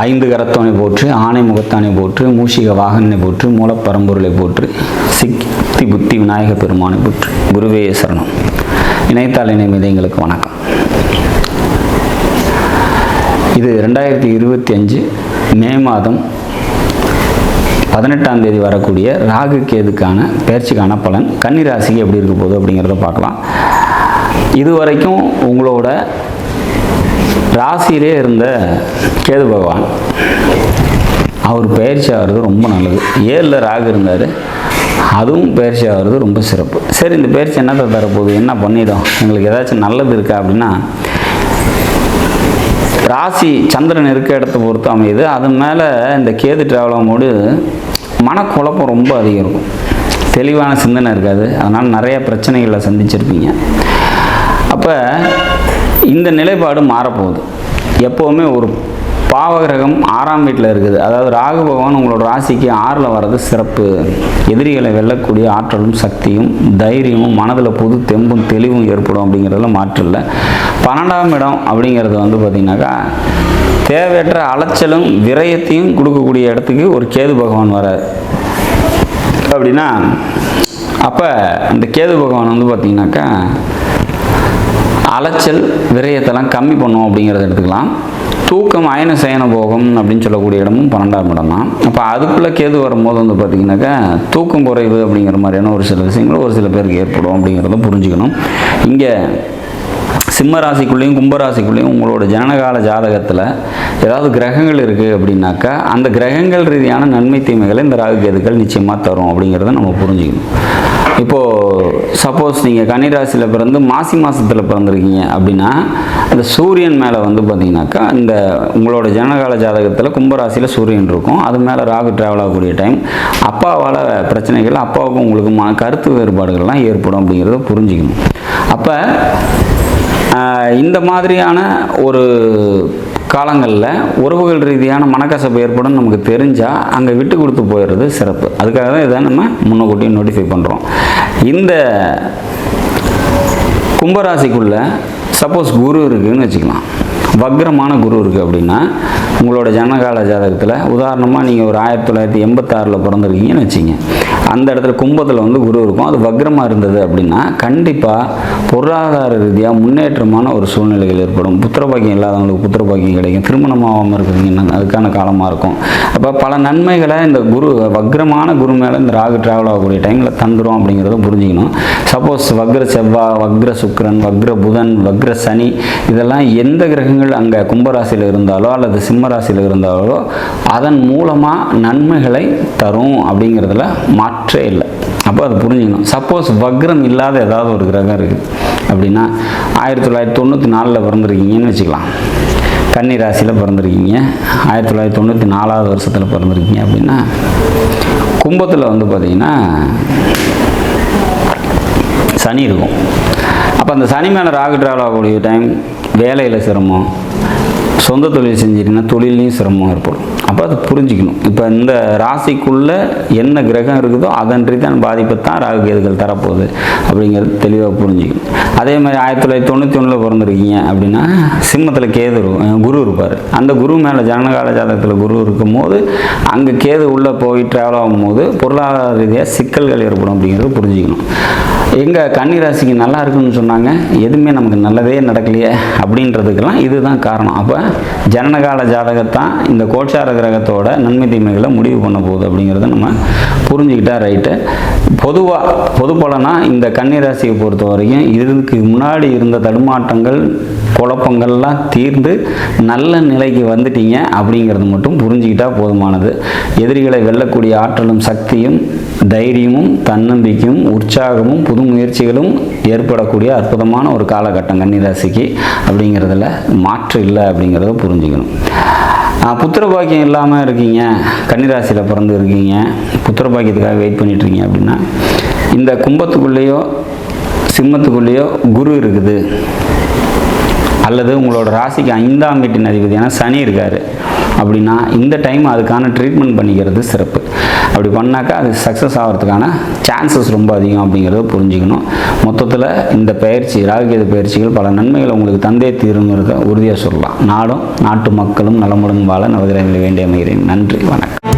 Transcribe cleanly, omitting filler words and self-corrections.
ஐந்து கரத்தோனை போற்று, ஆணை முகத்தானை போற்று, மூஷிக வாகனனை போற்று, மூலப்பரம்பொருளை போற்று, சித்தி புத்தி விநாயக பெருமானை போற்று. குருவே சரணம். இணையத்தாள் இணைமிதைங்களுக்கு வணக்கம். இது 2025 மே மாதம் 18ஆம் தேதி வரக்கூடிய ராகு கேதுக்கான பயிற்சிக்கான பலன் கன்னி ராசிக்கு எப்படி இருக்க போகுது அப்படிங்கிறத பார்க்கலாம். இதுவரைக்கும் உங்களோட ராசியிலே இருந்த கேது பகவான் அவர் பயிற்சி ஆகிறது ரொம்ப நல்லது. 7ல் ராகு இருந்தார், அதுவும் பயிற்சி ஆகிறது ரொம்ப சிறப்பு. சரி, இந்த பயிற்சி என்னத்தை தரப்போகுது, என்ன பண்ணிடும், எங்களுக்கு ஏதாச்சும் நல்லது இருக்கா அப்படின்னா, ராசி சந்திரன் இருக்க இடத்த பொறுத்து அமையுது. அதன் மேலே இந்த கேது ட்ராவல் ஆகும்போது மனக்குழப்பம் ரொம்ப அதிகம் இருக்கும், தெளிவான சிந்தனை இருக்காது. அதனால் நிறைய பிரச்சனைகளை சந்திச்சிருப்பீங்க. அப்போ இந்த நிலைப்பாடு மாறப்போகுது. எப்போவுமே ஒரு பாவகிரகம் 6ஆம் வீட்டில் இருக்குது, அதாவது ராகு பகவான் உங்களோட ராசிக்கு 6ல் வர்றது சிறப்பு. எதிரிகளை வெல்லக்கூடிய ஆற்றலும் சக்தியும் தைரியமும் மனதில் புது தெம்பும் தெளிவும் ஏற்படும் அப்படிங்கிறதுல மாற்றில்லை. 12ஆம் இடம் அப்படிங்கிறது பார்த்திங்கனாக்கா தேவையற்ற அலைச்சலும் விரயத்தையும் கொடுக்கக்கூடிய இடத்துக்கு ஒரு கேது பகவான் வராது. அப்படின்னா அப்போ இந்த கேது பகவான் பார்த்திங்கனாக்கா அலைச்சல் விரயத்தெல்லாம் கம்மி பண்ணும் அப்படிங்கிறத எடுத்துக்கலாம். தூக்கம் அயன சயன போகம் அப்படின்னு சொல்லக்கூடிய இடமும் 12ஆம் இடம் தான். அப்போ அதுக்குள்ளே கேது வரும்போது பார்த்திங்கனாக்கா தூக்கம் குறைவு அப்படிங்கிற மாதிரியான ஒரு சில விஷயங்களும் ஒரு சில பேருக்கு ஏற்படும் அப்படிங்கிறத புரிஞ்சுக்கணும். இங்கே சிம்ம ராசிக்குள்ளேயும் கும்பராசிக்குள்ளேயும் உங்களோட ஜனனகால ஜாதகத்தில் ஏதாவது கிரகங்கள் இருக்குது அப்படின்னாக்கா அந்த கிரகங்கள் ரீதியான நன்மை தீமைகளை இந்த ராகு கேதுக்கள் நிச்சயமாக தரும் அப்படிங்கிறத நம்ம புரிஞ்சுக்கணும். இப்போது சப்போஸ் நீங்கள் கன்னிராசியில் பிறந்து மாசி மாதத்தில் பிறந்திருக்கீங்க அப்படின்னா அந்த சூரியன் மேலே பார்த்திங்கனாக்கா இந்த உங்களோட ஜனகால ஜாதகத்தில் கும்பராசியில் சூரியன் இருக்கும், அது மேலே ராகு ட்ராவல் ஆகக்கூடிய டைம். அப்பாவால் பிரச்சனைகள், அப்பாவுக்கும் உங்களுக்கு கருத்து வேறுபாடுகள்லாம் ஏற்படும் அப்படிங்கிறத புரிஞ்சுக்கணும். அப்போ இந்த மாதிரியான ஒரு காலங்களில் உறவுகள் ரீதியான மனக்கசப்பு ஏற்படும் நமக்கு தெரிஞ்சால் அங்கே விட்டு கொடுத்து போயிடுறது சிறப்பு. அதுக்காக தான் இதை நம்ம முன்னக்கூட்டியும் நோட்டிஃபை பண்ணுறோம். இந்த கும்பராசிக்குள்ளே சப்போஸ் குரு இருக்குதுன்னு வச்சுக்கலாம், வக்ரமான குரு இருக்குது அப்படின்னா உங்களோட ஜனகால ஜாதகத்தில் உதாரணமாக நீங்கள் ஒரு 1986 பிறந்திருக்கீங்கன்னு வச்சிங்க, அந்த இடத்துல கும்பத்தில் குரு இருக்கும், அது வக்ரமாக இருந்தது அப்படின்னா கண்டிப்பாக பொருளாதார ரீதியாக முன்னேற்றமான ஒரு சூழ்நிலைகள் ஏற்படும். புத்திரபாக்கியம் இல்லாதவங்களுக்கு புத்திரபாக்கியம் கிடைக்கும், திருமணமாகாமல் இருக்கிறீங்கன்னா அதுக்கான காலமாக இருக்கும். அப்போ பல நன்மைகளை இந்த குரு வக்ரமான குரு மேலே இந்த ராகு ட்ராவல் ஆகக்கூடிய டைமில் தந்துடும் அப்படிங்கிறத புரிஞ்சுக்கணும். சப்போஸ் வக்ர செவ்வாய், வக்ர சுக்கிரன், வக்ர புதன், வக்ர சனி இதெல்லாம் எந்த கிரகங்கள் அங்கே கும்பராசியில் இருந்தாலோ அல்லது சிம்ம ராசியில் இருந்தாலோ அதன் மூலமாக நன்மைகளை தரும் அப்படிங்கிறதுல மாற்றே இல்லை. அப்போ அது புரிஞ்சுக்கணும். சப்போஸ் வக்ரம் இல்லாத ஏதாவது ஒரு கிரகம் இருக்குது அப்படின்னா 1994 பிறந்திருக்கீங்கன்னு வச்சுக்கலாம், கன்னி ராசியில் பிறந்திருக்கீங்க, 1994 வருஷத்தில் பிறந்திருக்கீங்க அப்படின்னா கும்பத்தில் பார்த்திங்கன்னா சனி இருக்கும். அப்போ அந்த சனி மேலே ராகு ட்ராவல் ஆகக்கூடிய டைம் வேலையில் சிரமம், சொந்த தொழில் செஞ்சிட்டிங்கன்னா தொழிலையும் சிரமம் ஏற்படும். அப்போ அதை புரிஞ்சிக்கணும். இப்போ இந்த ராசிக்குள்ளே என்ன கிரகம் இருக்குதோ அதன் ரீதியான பாதிப்பை தான் ராகு கேதுகள் தரப்போகுது அப்படிங்கிறது தெளிவாக புரிஞ்சிக்கணும். அதே மாதிரி 1991 பிறந்திருக்கீங்க அப்படின்னா சிம்மத்தில் கேது குரு இருப்பார். அந்த குரு மேலே ஜனனகால ஜாதகத்தில் குரு இருக்கும் போது அங்கே கேது உள்ளே போய் ட்ராவல் ஆகும்போது பொருளாதார ரீதியாக சிக்கல்கள் ஏற்படும் அப்படிங்கிறது புரிஞ்சிக்கணும். எங்கள் கன்னி ராசிக்கு நல்லா இருக்குன்னு சொன்னாங்க, எதுவுமே நமக்கு நல்லதே நடக்கலையே அப்படின்றதுக்கெல்லாம் இதுதான் காரணம். அப்போ ஜனனகால ஜாதகத்தான் இந்த கோட்சார கிரகத்தோட நன்மை தீமைகளை முடிவு பண்ண போகுது அப்படிங்கிறத நம்ம புரிஞ்சுக்கிட்டா ரைட்டு. பொது பலனா இந்த கன்னி ராசியை பொறுத்த வரைக்கும் இதுக்கு முன்னாடி இருந்த தடுமாற்றங்கள் குழப்பங்கள்லாம் தீர்ந்து நல்ல நிலைக்கு வந்துட்டீங்க அப்படிங்கிறது மட்டும் புரிஞ்சுக்கிட்டா போதுமானது. எதிரிகளை வெல்லக்கூடிய ஆற்றலும் சக்தியும் தைரியமும் தன்னம்பிக்கையும் உற்சாகமும் புது முயற்சிகளும் ஏற்படக்கூடிய அற்புதமான ஒரு காலகட்டம் கன்னிராசிக்கு அப்படிங்கிறதுல மாற்று இல்லை அப்படிங்கிறத புரிஞ்சுக்கணும். புத்திர பாக்கியம் இல்லாமல் இருக்கீங்க, கன்னிராசியில் பிறந்து இருக்கீங்க, புத்திர பாக்கியத்துக்காக வெயிட் பண்ணிட்டுருக்கீங்க அப்படின்னா இந்த கும்பத்துக்குள்ளேயோ சிம்மத்துக்குள்ளேயோ குரு இருக்குது அல்லது உங்களோட ராசிக்கு 5ஆம் வீட்டின் அதிபதியான சனி இருக்கார் அப்படின்னா இந்த டைம் அதுக்கான ட்ரீட்மெண்ட் பண்ணிக்கிறது சிறப்பு. அப்படி பண்ணாக்கா அது சக்ஸஸ் ஆகிறதுக்கான சான்சஸ் ரொம்ப அதிகம் அப்படிங்கிறத புரிஞ்சுக்கணும். மொத்தத்தில் இந்த பயிற்சி ராகுகேது பயிற்சிகள் பல நன்மைகளை உங்களுக்கு தந்தே தீருங்கிறத உறுதியாக சொல்லலாம். நாடும் நாட்டு மக்களும் நலமுடன் வாழ நவகிரகங்களை வேண்டி அமைகிறேன். நன்றி, வணக்கம்.